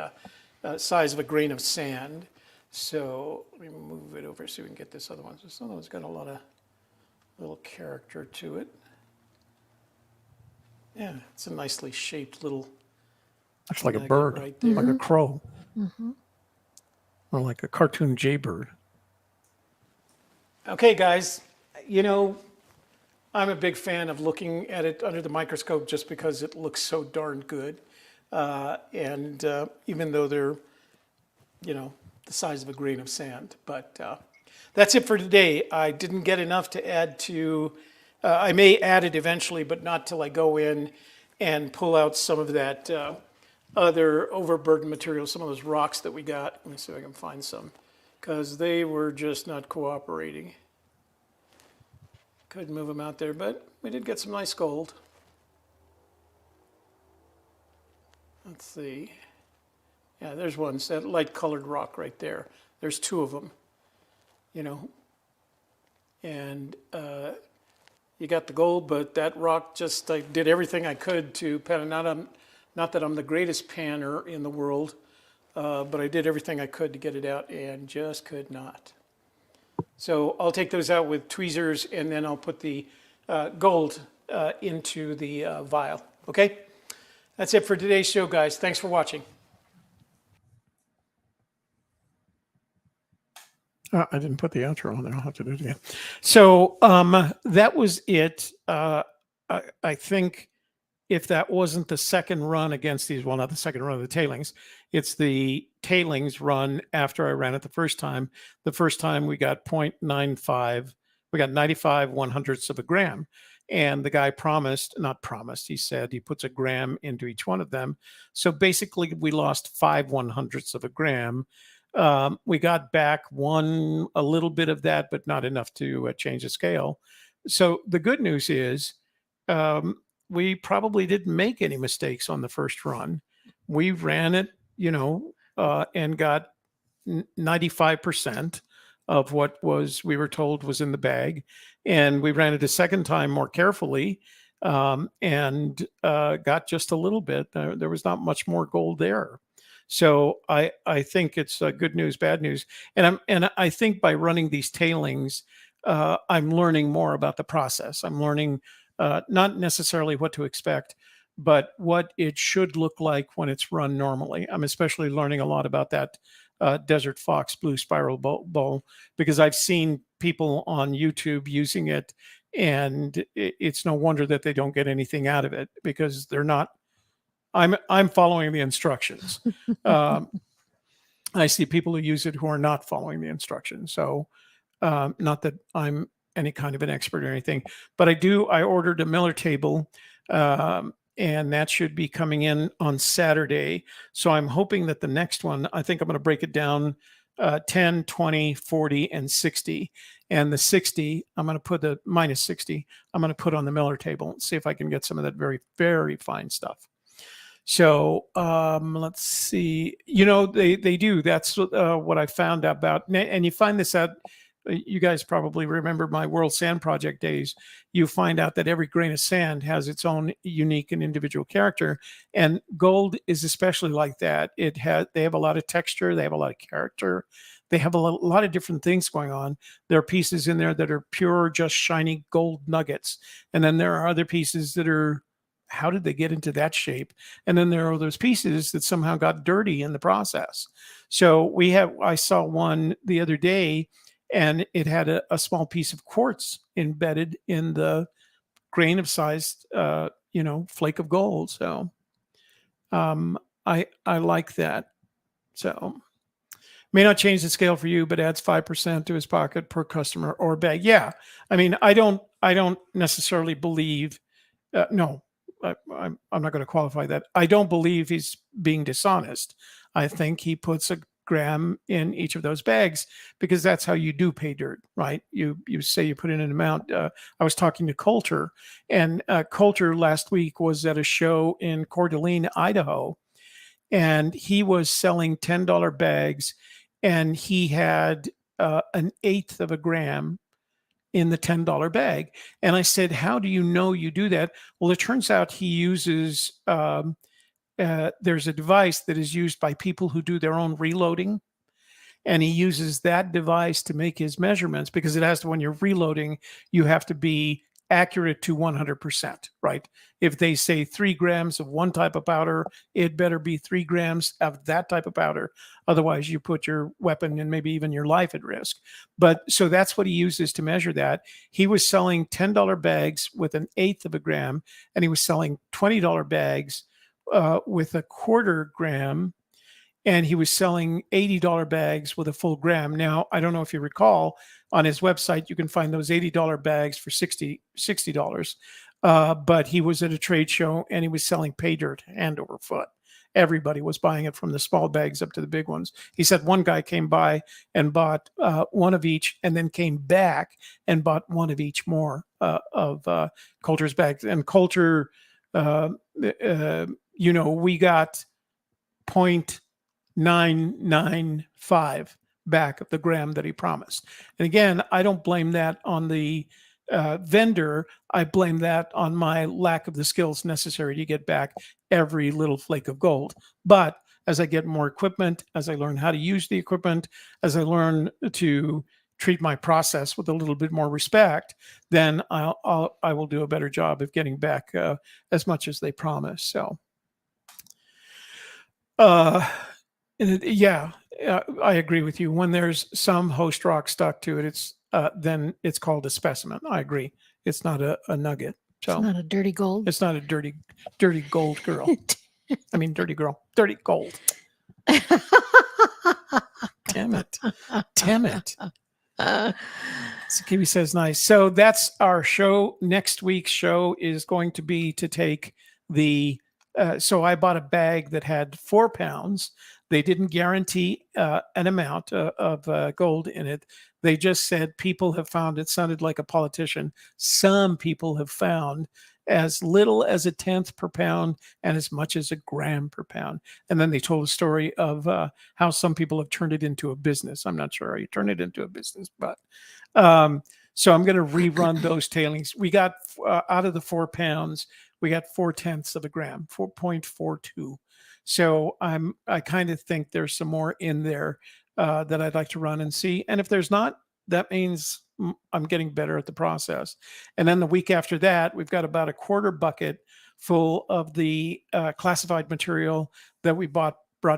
size of a grain of sand. So let me move it over so we can get this other one. So this other one's got a lot of little character to it. Yeah, it's a nicely shaped little. It's like a bird, right there. like a crow, or like a cartoon jaybird. Okay, guys, I'm a big fan of looking at it under the microscope just because it looks so darn good. And even though they're, the size of a grain of sand. But that's it for today. I didn't get enough to add to, I may add it eventually, but not till I go in and pull out some of that other overburden material, some of those rocks that we got. Let me see if I can find some, because they were just not cooperating. Couldn't move them out there, but we did get some nice gold. Let's see. Yeah, there's one, that light colored rock right there. There's two of them, and you got the gold, but that rock just, I did everything I could to pan it. Not that I'm the greatest panner in the world, but I did everything I could to get it out and just could not. So I'll take those out with tweezers, and then I'll put the gold into the vial. Okay? That's it for today's show, guys. Thanks for watching. I didn't put the outro on there. I'll have to do it again. So that was it. I think if that wasn't the second run against these, well, not the second run of the tailings, it's the tailings run after I ran it the first time. The first time we got 0.95, we got 95 100ths of a gram. And the guy he said he puts a gram into each one of them. So basically we lost 5 100ths of a gram. We got back a little bit of that, but not enough to change the scale. So the good news is we probably didn't make any mistakes on the first run. We ran it, and got 95% of what we were told was in the bag. And we ran it a second time more carefully and got just a little bit. There was not much more gold there. So I think it's good news, bad news. And I think by running these tailings, I'm learning more about the process. I'm learning not necessarily what to expect, but what it should look like when it's run normally. I'm especially learning a lot about that Desert Fox blue spiral bowl, because I've seen people on YouTube using it, and it's no wonder that they don't get anything out of it, because they're not. I'm following the instructions. I see people who use it who are not following the instructions. So not that I'm any kind of an expert or anything, but I ordered a Miller table, and that should be coming in on Saturday. So I'm hoping that the next one, I think I'm going to break it down 10, 20, 40, and 60. And the 60, I'm going to put the minus 60, I'm going to put on the Miller table and see if I can get some of that very, very fine stuff. So let's see, they do. That's what I found out about. And you find this out you guys probably remember my World Sand Project days. You find out that every grain of sand has its own unique and individual character, and gold is especially like that. They have a lot of texture, they have a lot of character, they have a lot of different things going on. There are pieces in there that are pure, just shiny gold nuggets, and then there are other pieces that are, how did they get into that shape? And then there are those pieces that somehow got dirty in the process. So I saw one the other day, and it had a small piece of quartz embedded in the grain of sized, flake of gold. So I like that. So may not change the scale for you, but adds 5% to his pocket per customer or bag. Yeah, I mean, I don't necessarily believe. No, I'm not going to qualify that. I don't believe he's being dishonest. I think he puts a gram in each of those bags because that's how you do pay dirt, right? You say you put in an amount. I was talking to Coulter, and Coulter last week was at a show in Coeur d'Alene, Idaho, and he was selling $10 bags, and he had an eighth of a gram in the $10 bag. And I said, how do you know you do that? Well, it turns out he uses, there's a device that is used by people who do their own reloading. And he uses that device to make his measurements because it has to, when you're reloading, you have to be accurate to 100%, right? If they say 3 grams of one type of powder, it better be 3 grams of that type of powder. Otherwise, you put your weapon and maybe even your life at risk. But so that's what he uses to measure that. He was selling $10 bags with an eighth of a gram, and he was selling $20 bags with a quarter gram, and he was selling $80 bags with a full gram. Now, I don't know if you recall, on his website, you can find those $80 bags for $60. But he was at a trade show, and he was selling Paydirt hand over foot. Everybody was buying it, from the small bags up to the big ones. He said one guy came by and bought one of each, and then came back and bought one of each more of Coulter's bags. And Coulter, we got 0.995 back of the gram that he promised. And again, I don't blame that on the vendor. I blame that on my lack of the skills necessary to get back every little flake of gold. But as I get more equipment, as I learn how to use the equipment, as I learn to treat my process with a little bit more respect, then I will do a better job of getting back as much as they promise. So I agree with you. When there's some host rock stuck to it, then it's called a specimen. I agree. It's not a nugget. So it's not a dirty gold. It's not a dirty gold girl. I mean, dirty girl, dirty gold. Damn it. Kiwi says nice. So that's our show. Next week's show is going to be to take the. So I bought a bag that had 4 pounds. They didn't guarantee an amount of gold in it. They just said people have found, it sounded like a politician, some people have found as little as 1/10 per pound and as much as 1 gram per pound. And then they told a story of how some people have turned it into a business. I'm not sure how you turn it into a business, but so I'm going to rerun those tailings. We got out of the 4 pounds, we got 0.4 of a gram, 4.42. So I kind of think there's some more in there that I'd like to run and see. And if there's not, that means I'm getting better at the process. And then the week after that, we've got about a 1/4 bucket full of the classified material that we brought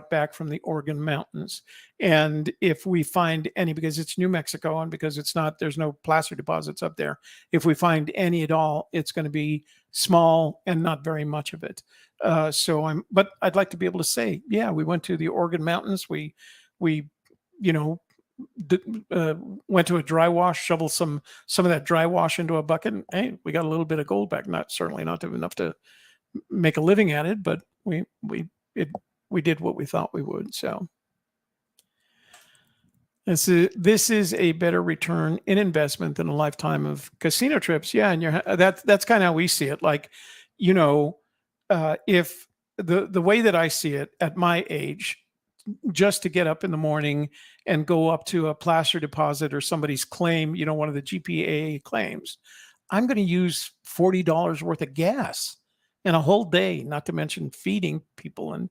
back from the Oregon mountains. And if we find any, because it's New Mexico and because there's no placer deposits up there, if we find any at all, it's going to be small and not very much of it. But I'd like to be able to say, yeah, we went to the Oregon mountains. We went to a dry wash, shoveled some of that dry wash into a bucket, and hey, we got a little bit of gold back. Certainly not enough to make a living at it, but we did what we thought we would. So this is a better return in investment than a lifetime of casino trips. Yeah, and that's kind of how we see it. Like, if the way that I see it at my age, just to get up in the morning and go up to a placer deposit or somebody's claim, one of the GPA claims, I'm going to use $40 worth of gas in a whole day, not to mention feeding people and,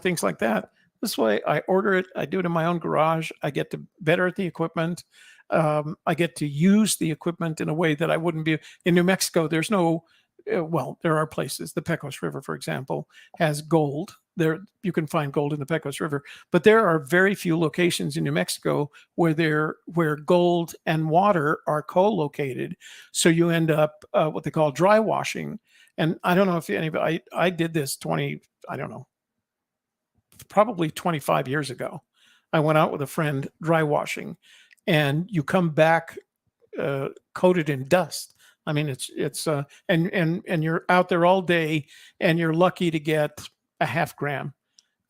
things like that. This way I order it. I do it in my own garage. I get to better at the equipment. I get to use the equipment in a way that I wouldn't be in New Mexico. There's no, well, there are places. The Pecos River, for example, has gold. There you can find gold in the Pecos River, but there are very few locations in New Mexico where gold and water are co-located. So you end up what they call dry washing. And I don't know if anybody, I did this probably 25 years ago. I went out with a friend dry washing, and you come back coated in dust. I mean, it's and you're out there all day, and you're lucky to get a half gram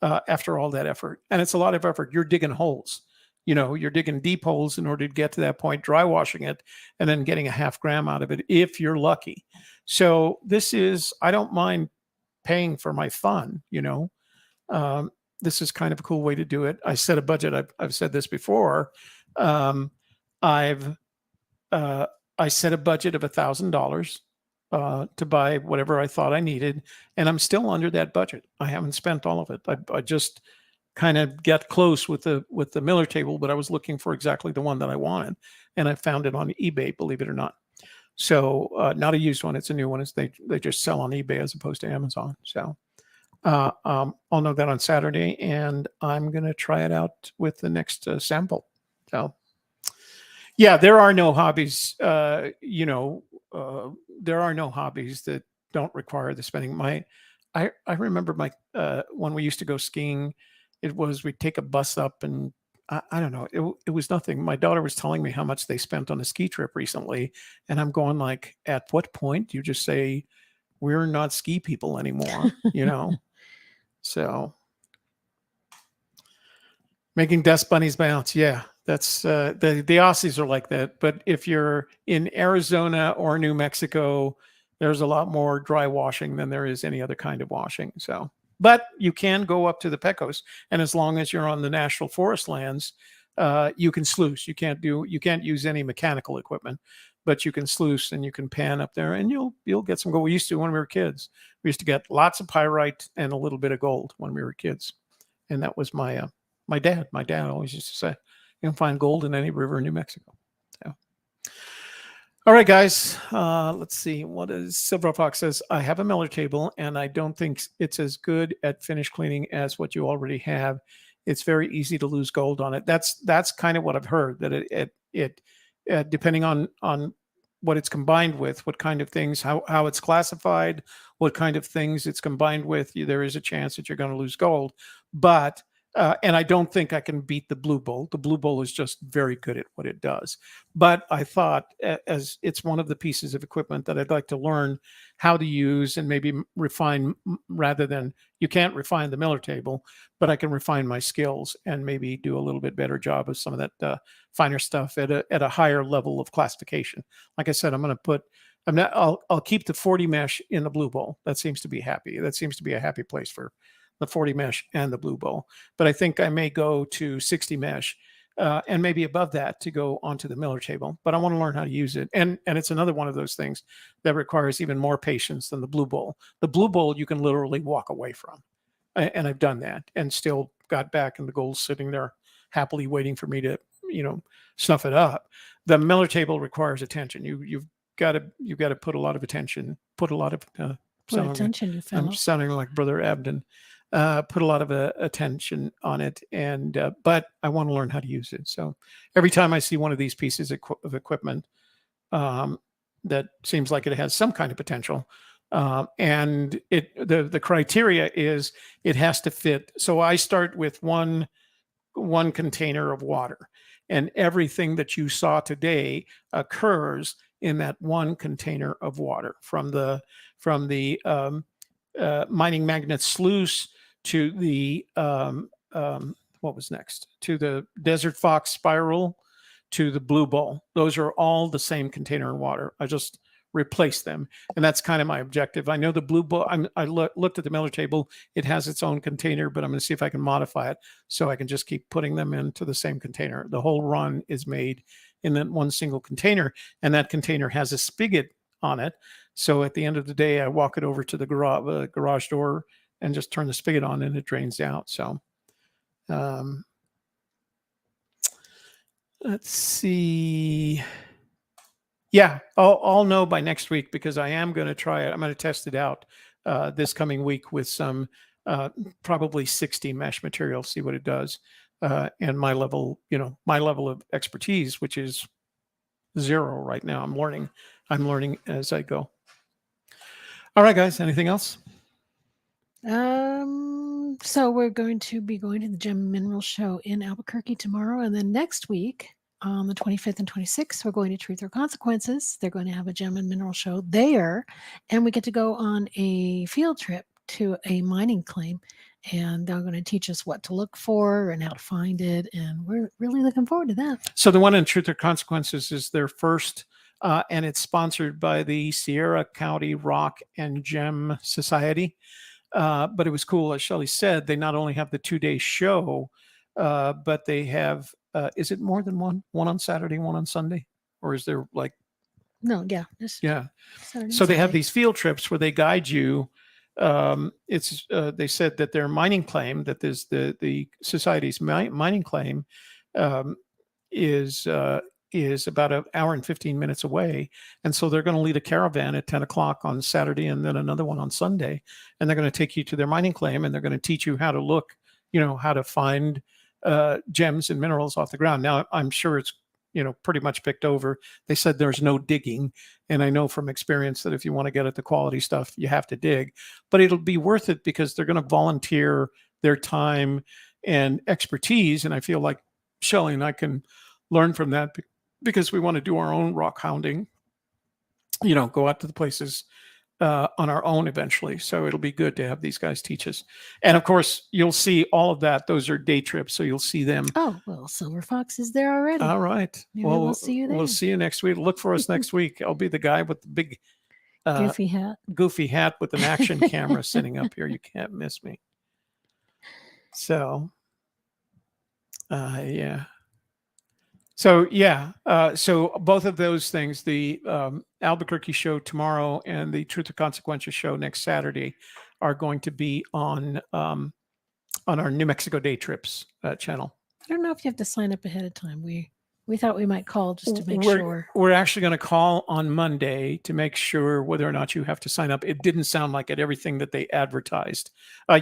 after all that effort. And it's a lot of effort. You're digging holes. You're digging deep holes in order to get to that point, dry washing it, and then getting a half gram out of it if you're lucky. So I don't mind paying for my fun, this is kind of a cool way to do it. I set a budget. I've said this before. I set a budget of $1,000 to buy whatever I thought I needed, and I'm still under that budget. I haven't spent all of it. I just kind of got close with the Miller table, but I was looking for exactly the one that I wanted, and I found it on eBay, believe it or not. So not a used one; it's a new one. They just sell on eBay as opposed to Amazon. So I'll know that on Saturday, and I'm going to try it out with the next sample. So yeah, there are no hobbies. There are no hobbies that don't require the spending. I remember when we used to go skiing, we'd take a bus up, and I don't know, it was nothing. My daughter was telling me how much they spent on a ski trip recently, and I'm going like, at what point do you just say we're not ski people anymore? So making dust bunnies bounce, yeah. That's the Aussies are like that. But if you're in Arizona or New Mexico, there's a lot more dry washing than there is any other kind of washing. So, but you can go up to the Pecos, and as long as you're on the national forest lands, you can sluice. You can't use any mechanical equipment, but you can sluice and you can pan up there, and you'll get some gold. We used to when we were kids. We used to get lots of pyrite and a little bit of gold when we were kids, and that was my dad. My dad always used to say, you can find gold in any river in New Mexico. So, all right, guys, let's see. What is Silver Fox says? I have a Miller table, and I don't think it's as good at finish cleaning as what you already have. It's very easy to lose gold on it. That's kind of what I've heard, that it depending on what it's combined with, what kind of things, how it's classified, what kind of things it's combined with, there is a chance that you're going to lose gold. But and I don't think I can beat the Blue Bull. The Blue Bull is just very good at what it does. But I thought, as it's one of the pieces of equipment that I'd like to learn how to use and maybe refine, rather than, you can't refine the Miller table, but I can refine my skills and maybe do a little bit better job of some of that finer stuff at a higher level of classification. Like I said, I'll keep the 40 mesh in the Blue Bull. That seems to be happy. That seems to be a happy place for the 40 mesh and the Blue Bull. But I think I may go to 60 mesh and maybe above that to go onto the Miller table. But I want to learn how to use it. And it's another one of those things that requires even more patience than the Blue Bull. The Blue Bull you can literally walk away from. And I've done that and still got back, and the gold's sitting there happily waiting for me to, snuff it up. The Miller table requires attention. You've got to put a lot of attention, put attention, you fellow. I'm sounding like Brother Abden. Put a lot of attention on it, and but I want to learn how to use it. So every time I see one of these pieces of equipment that seems like it has some kind of potential, and the criteria is it has to fit. So I start with one container of water, and everything that you saw today occurs in that one container of water, from the mining magnet sluice to the what was next, to the Desert Fox spiral, to the Blue Bull. Those are all the same container of water. I just replace them. And that's kind of my objective. I know the blue book, looked at the miller table. It has its own container, but I'm going to see if I can modify it so I can just keep putting them into the same container. The whole run is made in that one single container, and that container has a spigot on it. So at the end of the day, I walk it over to the garage door and just turn the spigot on, and it drains out. So let's see. Yeah, I'll know by next week, because I am going to try it. I'm going to test it out this coming week with some probably 60 mesh material, see what it does. And my level of expertise, which is 0 right now. I'm learning as I go. All right, guys, anything else? So we're going to be going to the Gem and Mineral Show in Albuquerque tomorrow, and then next week on the 25th and 26th, we're going to Truth or Consequences. They're going to have a Gem and Mineral Show there, and we get to go on a field trip to a mining claim, and they're going to teach us what to look for and how to find it, and we're really looking forward to that. So the one in Truth or Consequences is their first, and it's sponsored by the Sierra County Rock and Gem Society. But it was cool, as Shelley said. They not only have the 2-day show, but they have, is it more than one? One on Saturday, one on Sunday? Or is there like... No, yeah. Yeah. Saturday, so they have Sunday. these field trips where they guide you. They said that their mining claim, that is the society's mining claim, is about an hour and 15 minutes away. And so they're going to lead a caravan at 10 o'clock on Saturday and then another one on Sunday. And they're going to take you to their mining claim, and they're going to teach you how to look, how to find gems and minerals off the ground. Now, I'm sure it's, pretty much picked over. They said there's no digging. And I know from experience that if you want to get at the quality stuff, you have to dig. But it'll be worth it, because they're going to volunteer their time and expertise. And I feel like Shelley and I can learn from that, because we want to do our own rock hounding, go out to the places on our own eventually. So it'll be good to have these guys teach us. And of course, you'll see all of that. Those are day trips, so you'll see them. Oh, well, Silver Fox is there already. All right. Maybe we'll see you there. We'll see you next week. Look for us next week. I'll be the guy with the big goofy hat with an action camera sitting up here. You can't miss me. So, yeah. So, yeah. So both of those things, the Albuquerque show tomorrow and the Truth or Consequences show next Saturday, are going to be on our New Mexico Day Trips channel. I don't know if you have to sign up ahead of time. We thought we might call just to make sure. We're actually going to call on Monday to make sure whether or not you have to sign up. It didn't sound like it, everything that they advertised.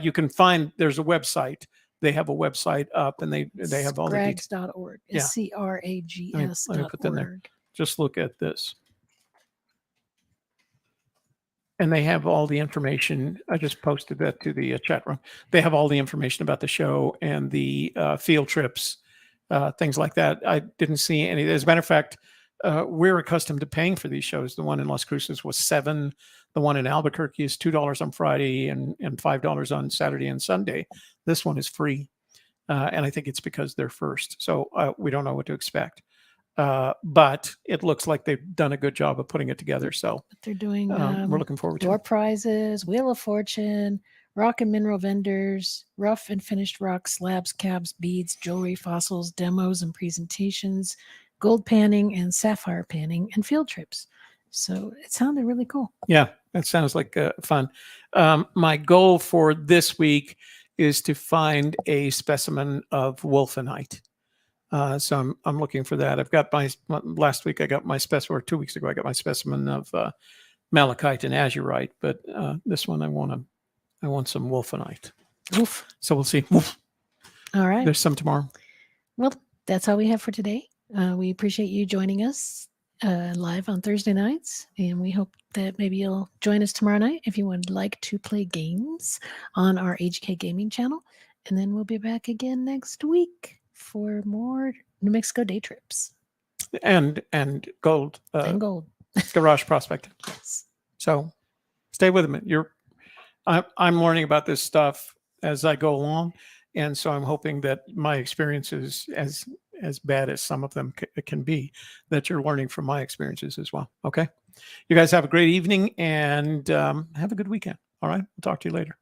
You can find, there's a website. They have a website up, and they have all the details. Scrags.org. Yeah. SCRAGS.org. Let me put that in there. Just look at this. And they have all the information. I just posted that to the chat room. They have all the information about the show and the field trips, things like that. I didn't see any. As a matter of fact, we're accustomed to paying for these shows. The one in Las Cruces was $7. The one in Albuquerque is $2 on Friday and $5 on Saturday and Sunday. This one is free. And I think it's because they're first. So we don't know what to expect. But it looks like they've done a good job of putting it together. So they're doing, we're looking forward to door it. prizes, Wheel of Fortune, rock and mineral vendors, rough and finished rock slabs, cabs, beads, jewelry, fossils, demos and presentations, gold panning and sapphire panning, and field trips. So it sounded really cool. Yeah, that sounds like fun. My goal for this week is to find a specimen of wolfenite. So I'm looking for that. I've got last week I got my specimen, or 2 weeks ago I got my specimen of malachite and azurite, but this one I want some wolfenite. Oof. So we'll see. Oof. All right. There's some tomorrow. Well, that's all we have for today. We appreciate you joining us live on Thursday nights, and we hope that maybe you'll join us tomorrow night if you would like to play games on our HK Gaming channel. And then we'll be back again next week for more New Mexico day trips. And gold. And gold. Garage prospecting. Yes. So stay with me. I'm learning about this stuff as I go along. And so I'm hoping that my experiences as bad as some of them can be, that you're learning from my experiences as well. Okay. You guys have a great evening and have a good weekend. All right. We'll talk to you later.